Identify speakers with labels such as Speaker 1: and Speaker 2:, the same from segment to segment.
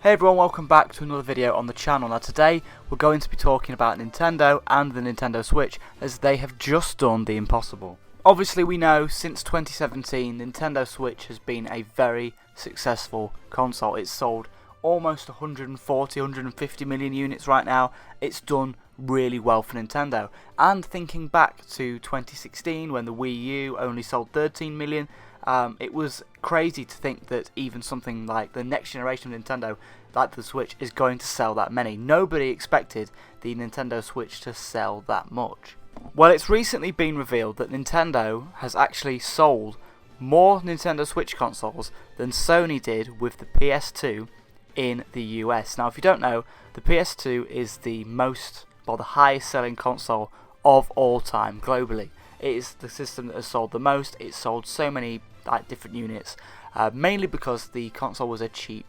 Speaker 1: Hey everyone, welcome back to another video on the channel. Now today we're going to be talking about Nintendo and the Nintendo Switch, as they have just done the impossible. Obviously we know since 2017 Nintendo Switch has been a very successful console. It's sold almost 150 million units right now. It's done really well for Nintendo. And thinking back to 2016 when the Wii U only sold 13 million, it was crazy to think that even something like the next generation of Nintendo, like the Switch, is going to sell that many. Nobody expected the Nintendo Switch to sell that much. Well, it's recently been revealed that Nintendo has actually sold more Nintendo Switch consoles than Sony did with the PS2 in the US. Now, if you don't know, the PS2 is the highest selling console of all time globally. It is the system that has sold the most. It sold so many different units, mainly because the console was a cheap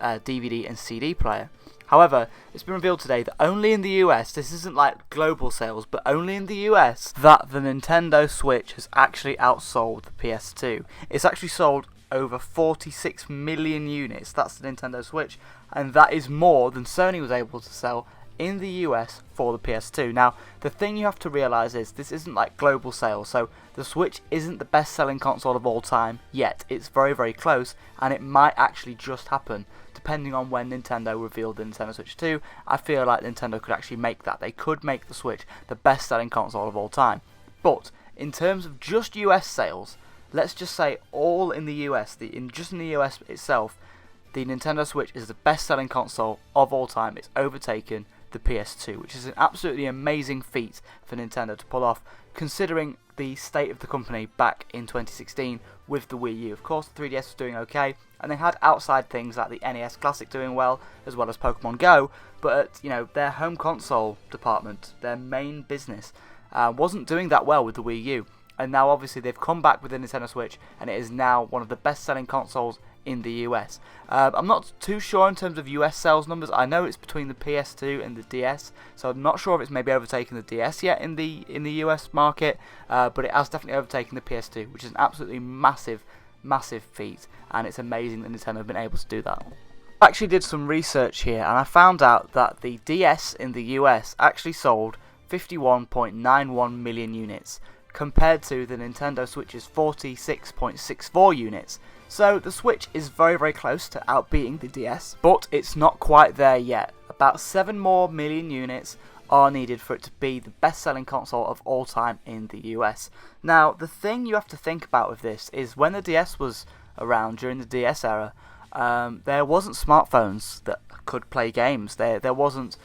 Speaker 1: DVD and CD player. However, it's been revealed today that only in the US, this isn't like global sales, but only in the US, that the Nintendo Switch has actually outsold the PS2. It's actually sold over 46 million units. That's the Nintendo Switch, and that is more than Sony was able to sell in the US for the PS2. Now, the thing you have to realise is this isn't like global sales, so the Switch isn't the best selling console of all time yet. It's very, very close, and it might actually just happen depending on when Nintendo revealed the Nintendo Switch 2. I feel like Nintendo could actually make that. They could make the Switch the best selling console of all time. But in terms of just US sales, let's just say all in the US, just in the US itself, the Nintendo Switch is the best selling console of all time. It's overtaken the PS2, which is an absolutely amazing feat for Nintendo to pull off, considering the state of the company back in 2016 with the Wii U. Of course, the 3DS was doing okay, and they had outside things like the NES Classic doing well, as well as Pokemon Go, but their home console department, their main business, wasn't doing that well with the Wii U. And now obviously they've come back with the Nintendo Switch, and it is now one of the best selling consoles in the US. I'm not too sure in terms of US sales numbers. I know it's between the PS2 and the DS, so I'm not sure if it's maybe overtaken the DS yet in the US market, but it has definitely overtaken the PS2, which is an absolutely massive feat, and it's amazing that Nintendo have been able to do that. I actually did some research here, and I found out that the DS in the US actually sold 51.91 million units, compared to the Nintendo Switch's 46.64 units. So the Switch is very, very close to outbeating the DS, but it's not quite there yet. About 7 more million units are needed for it to be the best-selling console of all time in the US. Now, the thing you have to think about with this is when the DS was around during the DS era, there wasn't smartphones that could play games. There wasn't,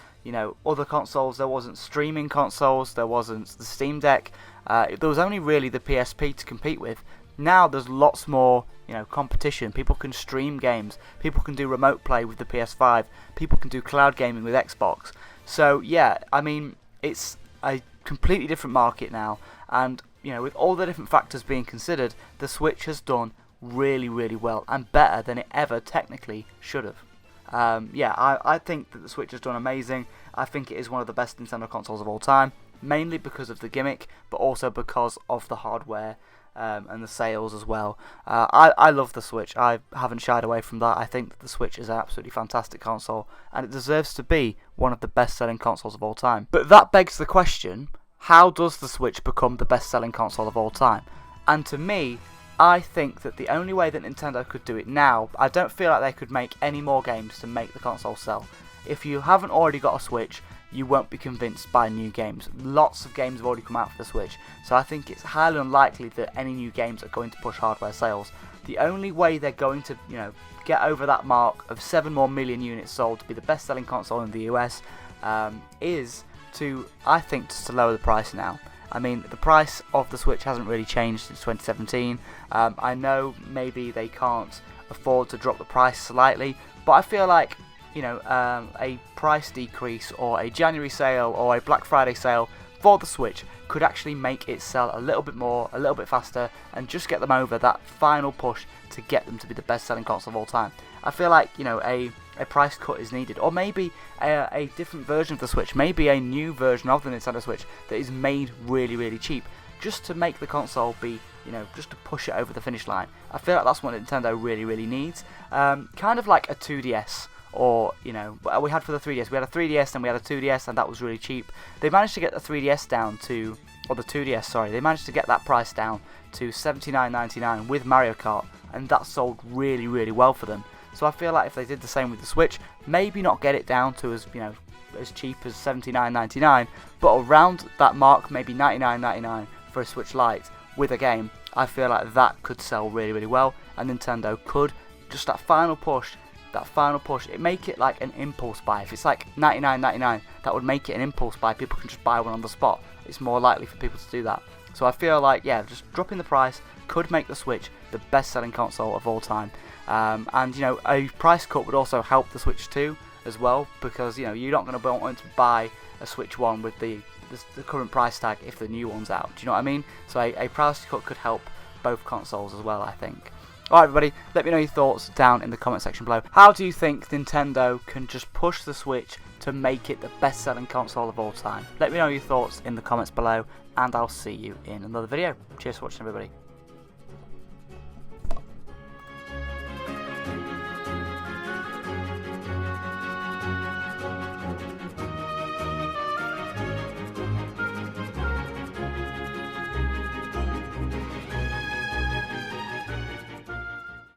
Speaker 1: other consoles. There wasn't streaming consoles. There wasn't the Steam Deck. There was only really the PSP to compete with. Now there's lots more, competition. People can stream games. People can do remote play with the PS5. People can do cloud gaming with Xbox. So yeah, it's a completely different market now. And with all the different factors being considered, the Switch has done really, really well and better than it ever technically should have. I think that the Switch has done amazing. I think it is one of the best Nintendo consoles of all time, mainly because of the gimmick, but also because of the hardware and the sales as well. I love the Switch. I haven't shied away from that. I think that the Switch is an absolutely fantastic console, and it deserves to be one of the best-selling consoles of all time. But that begs the question, how does the Switch become the best-selling console of all time? And to me, I think that the only way that Nintendo could do it now, I don't feel like they could make any more games to make the console sell. If you haven't already got a Switch, you won't be convinced by new games. Lots of games have already come out for the Switch, so I think it's highly unlikely that any new games are going to push hardware sales. The only way they're going to, get over that mark of 7 more million units sold to be the best-selling console in the US is to, I think, just to lower the price now. The price of the Switch hasn't really changed since 2017. I know maybe they can't afford to drop the price slightly, but I feel like a price decrease or a January sale or a Black Friday sale for the Switch could actually make it sell a little bit more, a little bit faster, and just get them over that final push to get them to be the best selling console of all time. I feel like a price cut is needed, or maybe a different version of the Switch, maybe a new version of the Nintendo Switch that is made really, really cheap, just to make the console be, just to push it over the finish line. I feel like that's what Nintendo really, really needs. Kind of like a 2DS or, you know, we had for the 3DS. We had a 3DS and we had a 2DS, and that was really cheap. They managed to get the 3DS down to, or the 2DS, sorry, they managed to get that price down to $79.99 with Mario Kart, and that sold really, really well for them. So I feel like if they did the same with the Switch, maybe not get it down to as, you know, as cheap as $79.99, but around that mark, maybe $99.99 for a Switch Lite with a game, I feel like that could sell really, really well, and Nintendo could, just that final push, it make it like an impulse buy. If it's like $99.99, that would make it an impulse buy. People can just buy one on the spot. It's more likely for people to do that. So I feel like, yeah, just dropping the price could make the Switch the best-selling console of all time. And, you know, a price cut would also help the Switch 2 as well, because, you know, you're not going to want to buy a Switch 1 with the current price tag if the new one's out. Do you know what I mean? So a price cut could help both consoles as well, I think. Alright everybody, let me know your thoughts down in the comment section below. How do you think Nintendo can just push the Switch to make it the best selling console of all time? Let me know your thoughts in the comments below, and I'll see you in another video. Cheers for watching everybody.